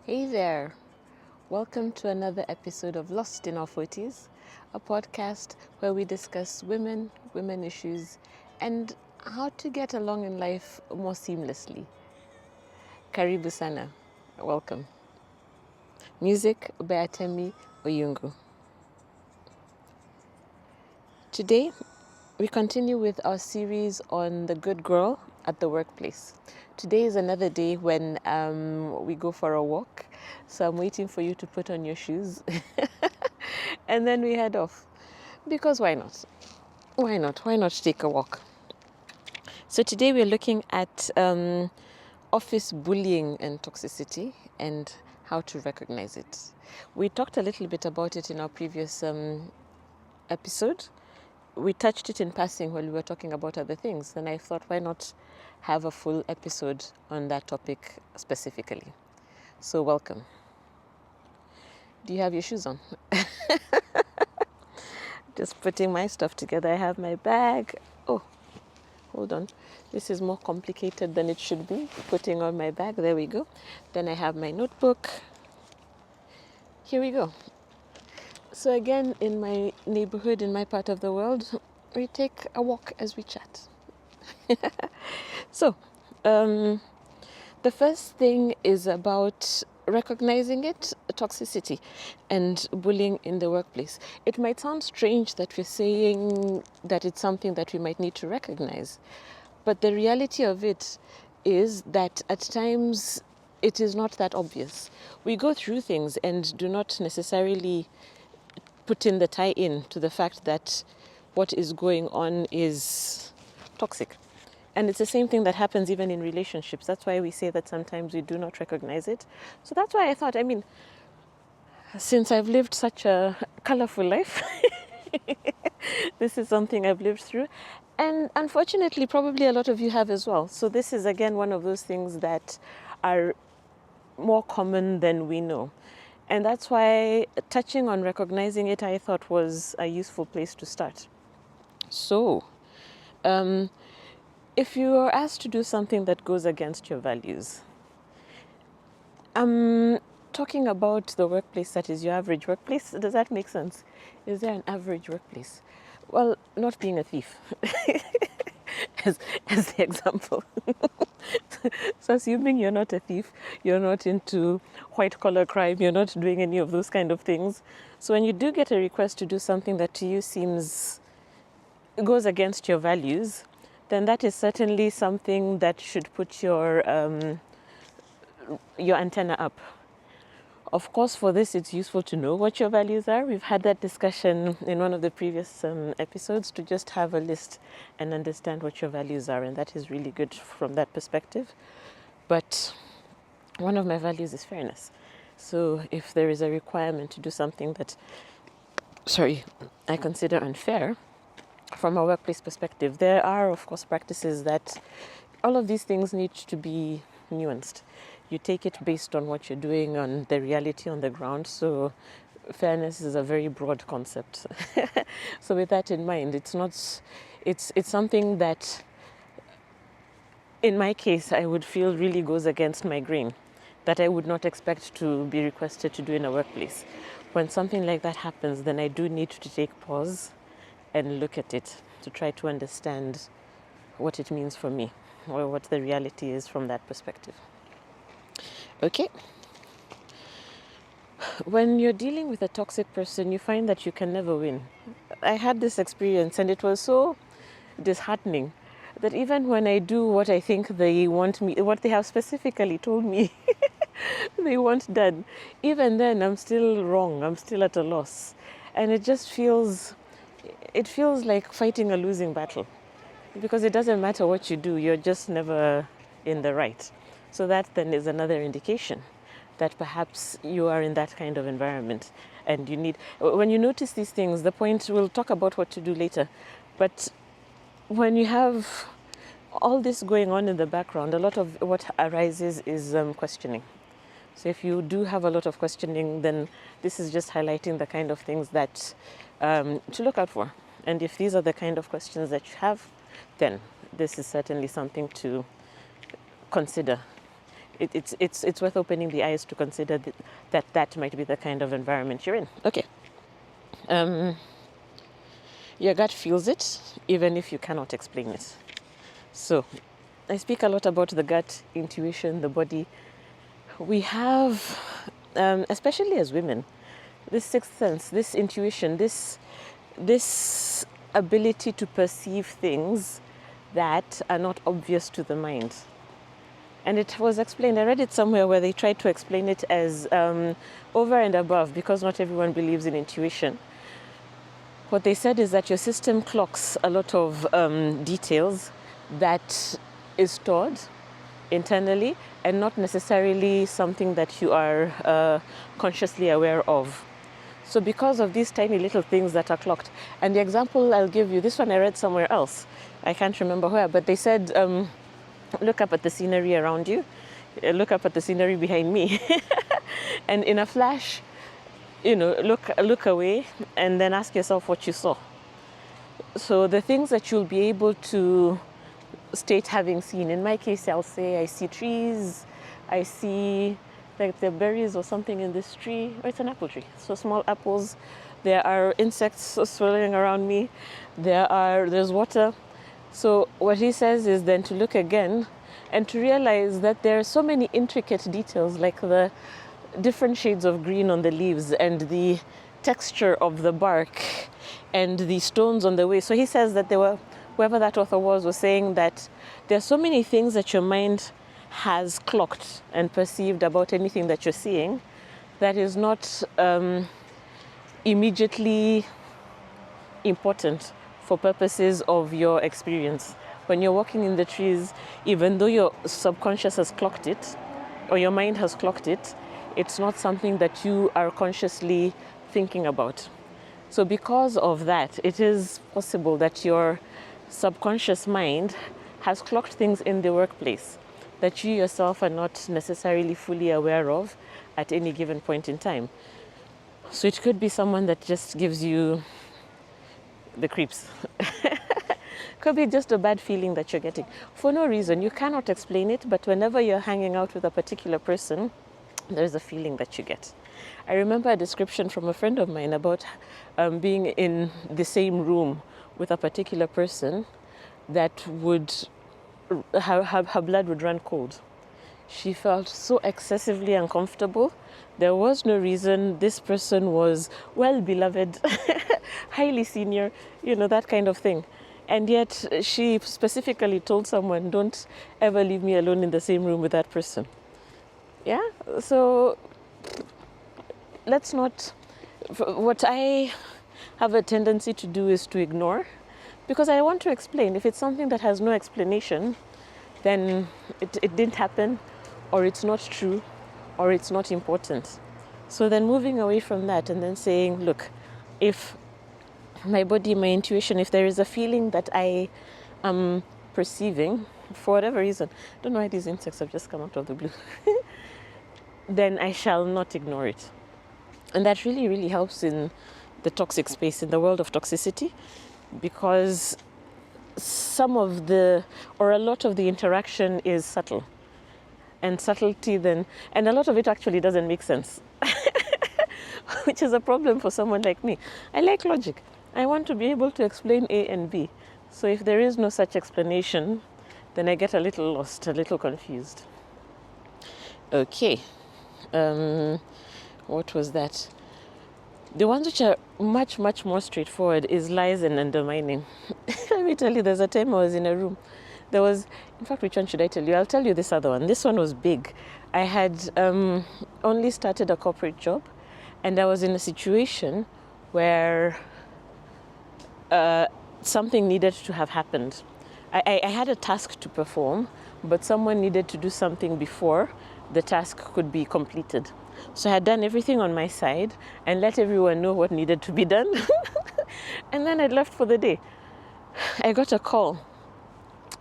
Hey there, welcome to another episode of Lost in Our 40s, a podcast where we discuss women issues, and how to get along in life more seamlessly. Karibu sana, welcome. Music by Atemi Oyungu. Today, we continue with our series on the good girl at the workplace. Today is another day when we go for a walk. So I'm waiting for you to put on your shoes and then we head off. Because why not? Why not? Why not take a walk? So today we're looking at office bullying and toxicity and how to recognize it. We talked a little bit about it in our previous episode. We touched it in passing when we were talking about other things, and I thought, why not have a full episode on that topic specifically? So welcome. Do you have your shoes on? Just putting my stuff together. I have my bag. Oh, hold on. This is more complicated than it should be. Putting on my bag. There we go. Then I have my notebook. Here we go. So again, in my neighborhood, in my part of the world, we take a walk as we chat. So, the first thing is about recognizing it, toxicity and bullying in the workplace. It might sound strange that we're saying that it's something that we might need to recognize, but the reality of it is that at times it is not that obvious. We go through things and do not necessarily put in the tie-in to the fact that what is going on is toxic. And it's the same thing that happens even in relationships. That's why we say that sometimes we do not recognize it. So that's why I thought, since I've lived such a colorful life, this is something I've lived through. And unfortunately, probably a lot of you have as well. So this is, again, one of those things that are more common than we know. And that's why touching on recognizing it, I thought was a useful place to start. So, if you are asked to do something that goes against your values, I'm talking about the workplace that is your average workplace. Does that make sense? Is there an average workplace? Well, not being a thief, as the example. So assuming you're not a thief, you're not into white-collar crime, you're not doing any of those kind of things. So when you do get a request to do something that to you goes against your values, then that is certainly something that should put your antenna up. Of course, for this, it's useful to know what your values are. We've had that discussion in one of the previous episodes, to just have a list and understand what your values are. And that is really good from that perspective. But one of my values is fairness. So if there is a requirement to do something that, I consider unfair, from a workplace perspective, there are, of course, practices that all of these things need to be nuanced. You take it based on what you're doing, on the reality on the ground. So fairness is a very broad concept. So with that in mind, it's something that, in my case, I would feel really goes against my grain, that I would not expect to be requested to do in a workplace. When something like that happens, then I do need to take pause and look at it to try to understand what it means for me, or what the reality is from that perspective. Okay. When you're dealing with a toxic person, you find that you can never win. I had this experience, and it was so disheartening that even when I do what I think they want me, what they have specifically told me they want done, even then I'm still wrong, I'm still at a loss. And it feels like fighting a losing battle, because it doesn't matter what you do, you're just never in the right. So that then is another indication that perhaps you are in that kind of environment, and when you notice these things, the point, we'll talk about what to do later, but when you have all this going on in the background, a lot of what arises is questioning. So if you do have a lot of questioning, then this is just highlighting the kind of things that to look out for. And if these are the kind of questions that you have, then this is certainly something to consider it's worth opening the eyes to consider that might be the kind of environment you're in. Okay. Your gut feels it, even if you cannot explain it. So, I speak a lot about the gut, intuition, the body. We have, especially as women, this sixth sense, this intuition, this ability to perceive things that are not obvious to the mind. And it was explained, I read it somewhere where they tried to explain it as over and above, because not everyone believes in intuition. What they said is that your system clocks a lot of details that is stored internally and not necessarily something that you are consciously aware of. So because of these tiny little things that are clocked, and the example I'll give you, this one I read somewhere else, I can't remember where, but they said, look up at the scenery around you, look up at the scenery behind me, and in a flash, look away and then ask yourself what you saw. So the things that you'll be able to state having seen, in my case, I'll say I see trees, I see like the berries or something in this tree. Oh, it's an apple tree, so small apples. There are insects swirling around me. There's water. So what he says is then to look again and to realize that there are so many intricate details, like the different shades of green on the leaves and the texture of the bark and the stones on the way. So he says that whoever that author was saying that there are so many things that your mind has clocked and perceived about anything that you're seeing that is not immediately important for purposes of your experience. When you're walking in the trees, even though your subconscious has clocked it or your mind has clocked it, it's not something that you are consciously thinking about. So because of that, it is possible that your subconscious mind has clocked things in the workplace that you yourself are not necessarily fully aware of at any given point in time. So it could be someone that just gives you the creeps. Could be just a bad feeling that you're getting for no reason. You cannot explain it, but whenever you're hanging out with a particular person, there's a feeling that you get. I remember a description from a friend of mine about being in the same room with a particular person that would her blood would run cold. She felt so excessively uncomfortable. There was no reason. This person was well beloved, highly senior, that kind of thing. And yet she specifically told someone, don't ever leave me alone in the same room with that person. Yeah, so let's not, what I have a tendency to do is to ignore, because I want to explain. If it's something that has no explanation, then it didn't happen, or it's not true, or it's not important. So then moving away from that and then saying, look, if my body, my intuition, if there is a feeling that I am perceiving, for whatever reason, I don't know why these insects have just come out of the blue, then I shall not ignore it. And that really, really helps in the toxic space, in the world of toxicity, because a lot of the interaction is subtle. And subtlety then, and a lot of it actually doesn't make sense, which is a problem for someone like me. I like logic. I want to be able to explain A and B. So if there is no such explanation, then I get a little lost, a little confused. Okay. What was that? The ones which are much, much more straightforward is lies and undermining. Let me tell you, there's a time I was in a room. There was, in fact, which one should I tell you? I'll tell you this other one. This one was big. I had only started a corporate job, and I was in a situation where something needed to have happened. I had a task to perform, but someone needed to do something before the task could be completed. So I had done everything on my side and let everyone know what needed to be done. And then I left for the day. I got a call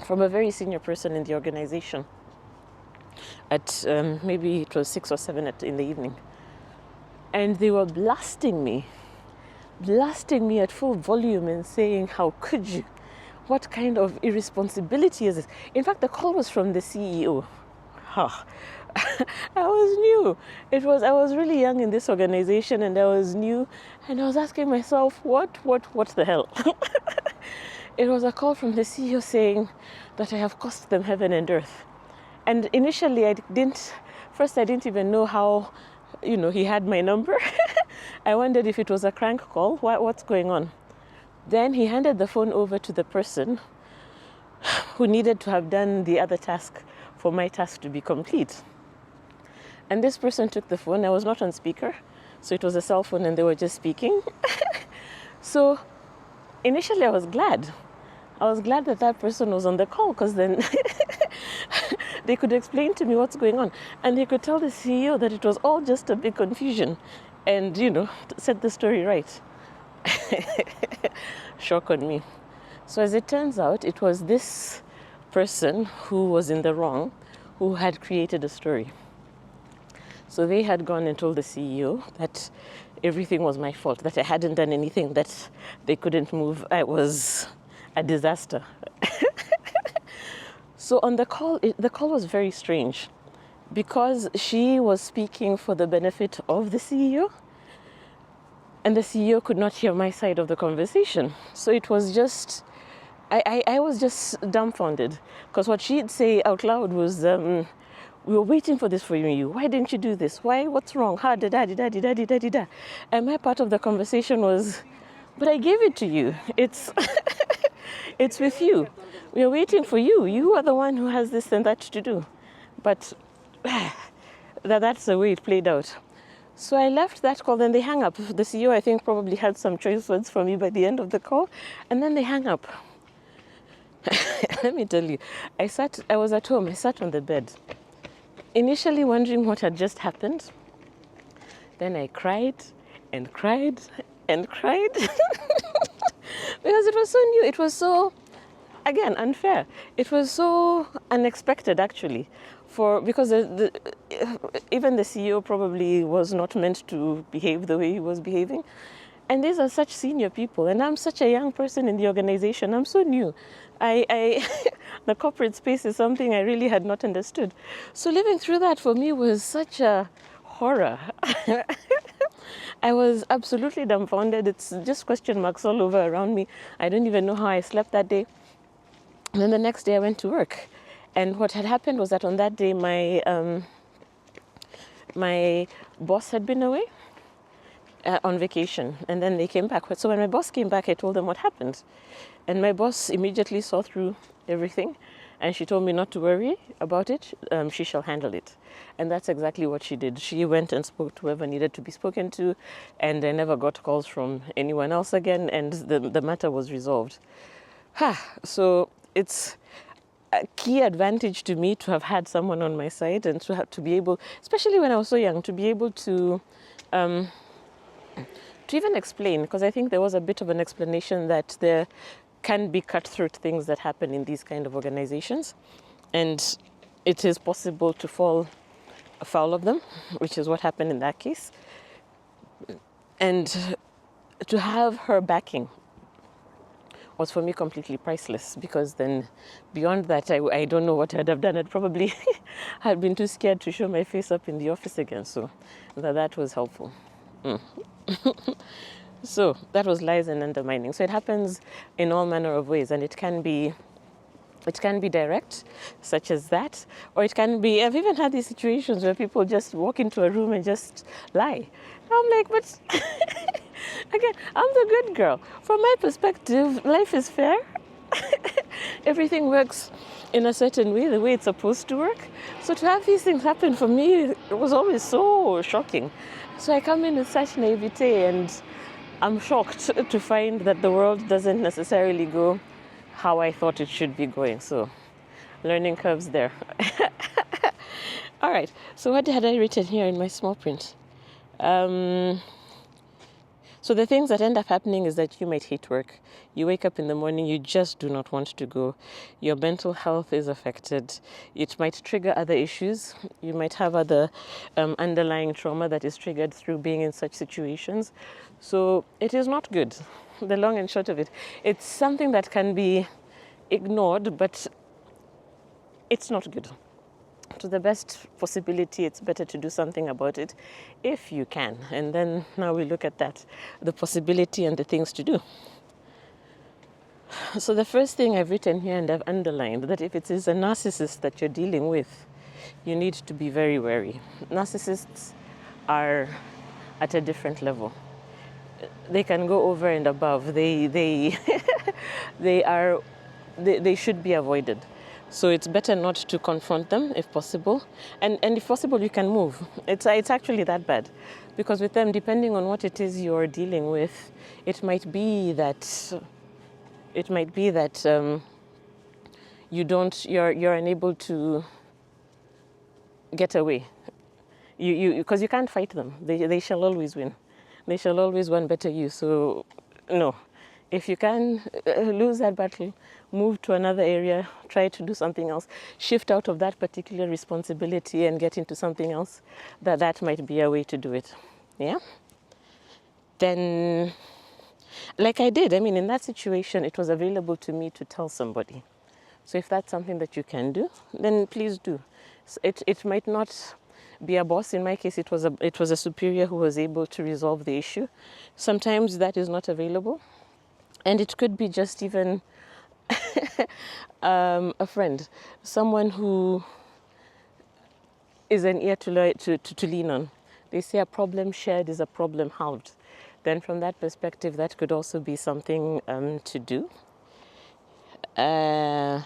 from a very senior person in the organization at maybe it was 6 or 7 in the evening. And they were blasting me at full volume and saying, how could you? What kind of irresponsibility is this? In fact, the call was from the CEO. I was new. I was really young in this organization and I was new and I was asking myself, what the hell? It was a call from the CEO saying that I have cost them heaven and earth. And initially first I didn't even know how, he had my number. I wondered if it was a crank call, what's going on? Then he handed the phone over to the person who needed to have done the other task for my task to be complete. And this person took the phone. I was not on speaker, so it was a cell phone and they were just speaking. So initially I was glad. I was glad that that person was on the call because then they could explain to me what's going on. And they could tell the CEO that it was all just a big confusion and, set the story right. Shock on me. So as it turns out, it was this person who was in the wrong who had created a story. So they had gone and told the CEO that everything was my fault, that I hadn't done anything, that they couldn't move. I was a disaster. So on the call was very strange because she was speaking for the benefit of the CEO and the CEO could not hear my side of the conversation. So it was just, I was just dumbfounded because what she'd say out loud was, we were waiting for this for you. Why didn't you do this? Why? What's wrong? And my part of the conversation was, but I gave it to you. It's it's with you. We are waiting for you. You are the one who has this and that to do. But that's the way it played out. So I left that call, then they hung up. The CEO, I think, probably had some choice words for me by the end of the call, and then they hung up. Let me tell you, I was at home, I sat on the bed, initially wondering what had just happened. Then I cried and cried and cried because it was so new. It was so, again, unfair. It was so unexpected, actually, because even the CEO probably was not meant to behave the way he was behaving. And these are such senior people, and I'm such a young person in the organization. I'm so new. The corporate space is something I really had not understood. So living through that for me was such a horror. I was absolutely dumbfounded. It's just question marks all over around me. I don't even know how I slept that day. And then the next day I went to work. And what had happened was that on that day, my boss had been away on vacation, and then they came back. So when my boss came back, I told them what happened. And my boss immediately saw through everything, and she told me not to worry about it. She shall handle it. And that's exactly what she did. She went and spoke to whoever needed to be spoken to, and I never got calls from anyone else again, and the matter was resolved. So it's a key advantage to me to have had someone on my side and to be able, especially when I was so young, to be able to even explain, because I think there was a bit of an explanation that there can be cutthroat things that happen in these kind of organizations, and it is possible to fall afoul of them, which is what happened in that case. And to have her backing was for me completely priceless, because then beyond that, I don't know what I'd have done. I'd probably had been too scared to show my face up in the office again, so that was helpful. So that was lies and undermining. So it happens in all manner of ways, and it can be direct, such as that, or it can be, I've even had these situations where people just walk into a room and just lie. I'm like, but again, I'm the good girl. From my perspective, life is fair. Everything works in a certain way, the way it's supposed to work. So to have these things happen for me, it was always so shocking. So I come in with such naivete, and I'm shocked to find that the world doesn't necessarily go how I thought it should be going. So learning curves there. All right, so what had I written here in my small print? So the things that end up happening is that you might hate work. You wake up in the morning, you just do not want to go. Your mental health is affected. It might trigger other issues. You might have other underlying trauma that is triggered through being in such situations. So it is not good, the long and short of it. It's something that can be ignored, but it's not good. to the best possibility, it's better to do something about it if you can. And then now we look at that, the possibility and the things to do. So the first thing I've written here and I've underlined that if it is a narcissist that you're dealing with, you need to be very wary. Narcissists are at a different level. They can go over and above. They they should be avoided. So it's better not to confront them if possible. And if possible, you can move. It's actually that bad. Because with them, depending on what it is you're dealing with, it might be that you're unable to get away. Because you can't fight them. They shall always win. They shall always want better you. So no. If you can lose that battle, move to another area, try to do something else, shift out of that particular responsibility and get into something else, that might be a way to do it. Yeah? Then, like I did, in that situation, it was available to me to tell somebody. So if that's something that you can do, then please do. It might not be a boss. In my case, it was a superior who was able to resolve the issue. Sometimes that is not available. And it could be just even a friend, someone who is an ear to lean on. They say a problem shared is a problem halved. Then from that perspective, that could also be something to do. And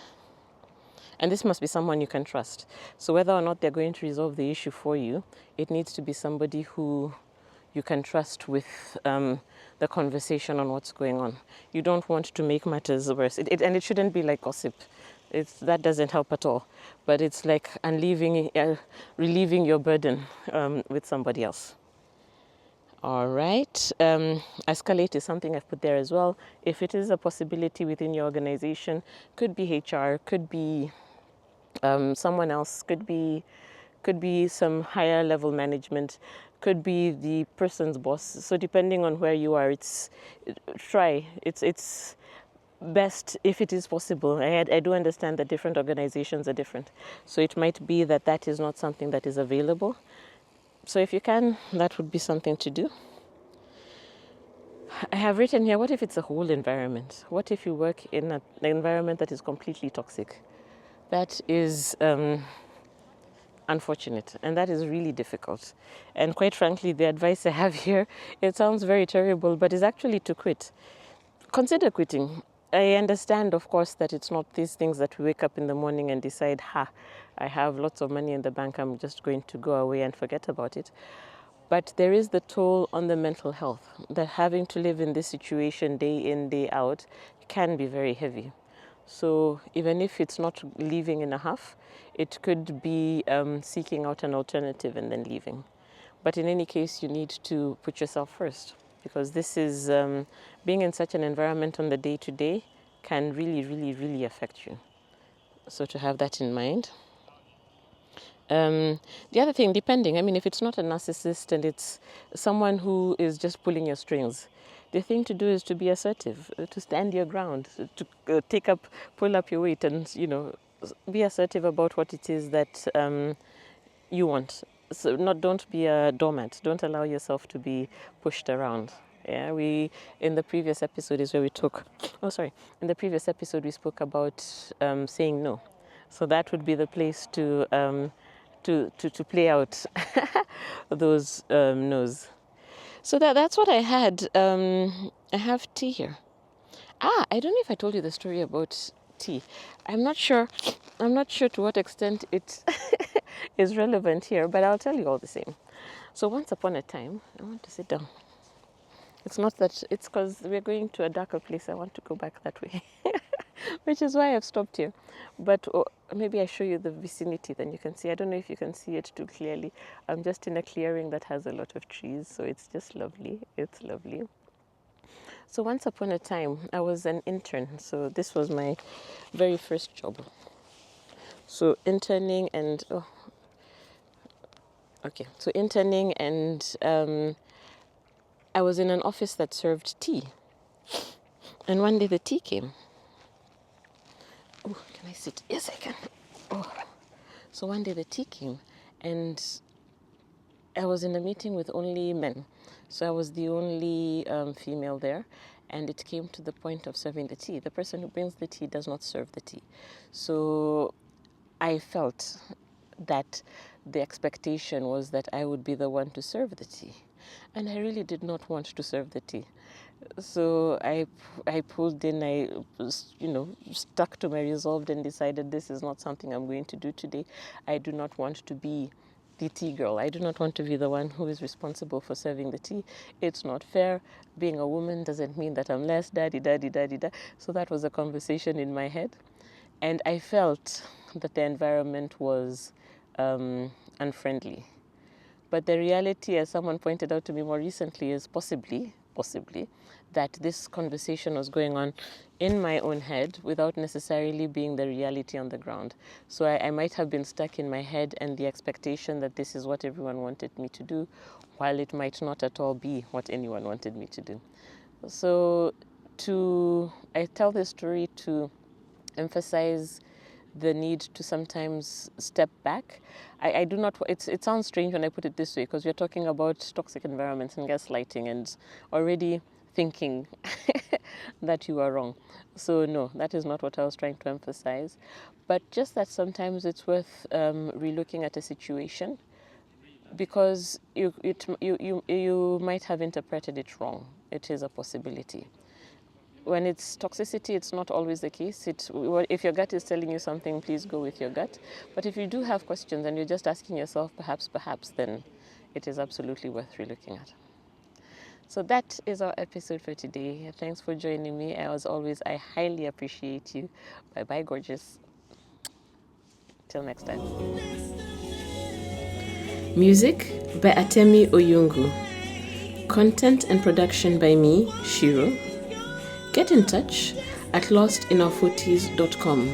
this must be someone you can trust. So whether or not they're going to resolve the issue for you, it needs to be somebody who you can trust with the conversation on what's going on. You don't want to make matters worse. And it shouldn't be like gossip. That doesn't help at all. But it's like relieving your burden with somebody else. All right. Escalate is something I've put there as well. If it is a possibility within your organization, could be HR, could be someone else, could be some higher level management, could be the person's boss. So depending on where you are, it's best if it is possible. I do understand that different organizations are different. So it might be that is not something that is available. So if you can, that would be something to do. I have written here, what if it's a whole environment? What if you work in an environment that is completely toxic? That is unfortunate, and that is really difficult. And quite frankly, the advice I have here, it sounds very terrible, but is actually to quit. Consider quitting. I understand, of course, that it's not these things that we wake up in the morning and decide, I have lots of money in the bank, I'm just going to go away and forget about it. But there is the toll on the mental health, that having to live in this situation day in, day out can be very heavy. So even if it's not leaving in a huff, it could be seeking out an alternative and then leaving. But in any case, you need to put yourself first, because this is being in such an environment on the day-to-day can really, really, really affect you. So to have that in mind. The other thing, depending, if it's not a narcissist and it's someone who is just pulling your strings, the thing to do is to be assertive, to stand your ground, to pull up your weight and, be assertive about what it is that you want. So don't be a doormat. Don't allow yourself to be pushed around. Yeah, in the previous episode is where we in the previous episode we spoke about saying no. So that would be the place to play out those no's. So that's what I had. I have tea here. I don't know if I told you the story about tea. I'm not sure to what extent it is relevant here, but I'll tell you all the same. So once upon a time, I want to sit down. It's not that, it's because we're going to a darker place. I want to go back that way, which is why I've stopped here. But maybe I show you the vicinity, then you can see. I don't know if you can see it too clearly. I'm just in a clearing that has a lot of trees, so it's just lovely. It's lovely. So once upon a time, I was an intern. So this was my very first job. So interning and I was in an office that served tea. And one day the tea came. Oh, can I sit? Yes, I can. Oh, So one day the tea came, and I was in a meeting with only men. So I was the only female there, and it came to the point of serving the tea. The person who brings the tea does not serve the tea. So I felt that the expectation was that I would be the one to serve the tea. And I really did not want to serve the tea. So I pulled in, I stuck to my resolve and decided this is not something I'm going to do today. I do not want to be the tea girl. I do not want to be the one who is responsible for serving the tea. It's not fair. Being a woman doesn't mean that I'm less daddy. So that was a conversation in my head. And I felt that the environment was unfriendly. But the reality, as someone pointed out to me more recently, is possibly, that this conversation was going on in my own head without necessarily being the reality on the ground. So I might have been stuck in my head and the expectation that this is what everyone wanted me to do, while it might not at all be what anyone wanted me to do. So I tell this story to emphasize the need to sometimes step back. I do not, it sounds strange when I put it this way, because we're talking about toxic environments and gaslighting and already thinking that you are wrong. So no, that is not what I was trying to emphasize. But just that sometimes it's worth relooking at a situation, because you might have interpreted it wrong. It is a possibility. When it's toxicity, it's not always the case. If your gut is telling you something, please go with your gut. But if you do have questions and you're just asking yourself, perhaps, then it is absolutely worth relooking at. So that is our episode for today. Thanks for joining me. As always, I highly appreciate you. Bye-bye, gorgeous. Till next time. Music by Atemi Oyungu. Content and production by me, Shiro. Get in touch at lostinourforties.com.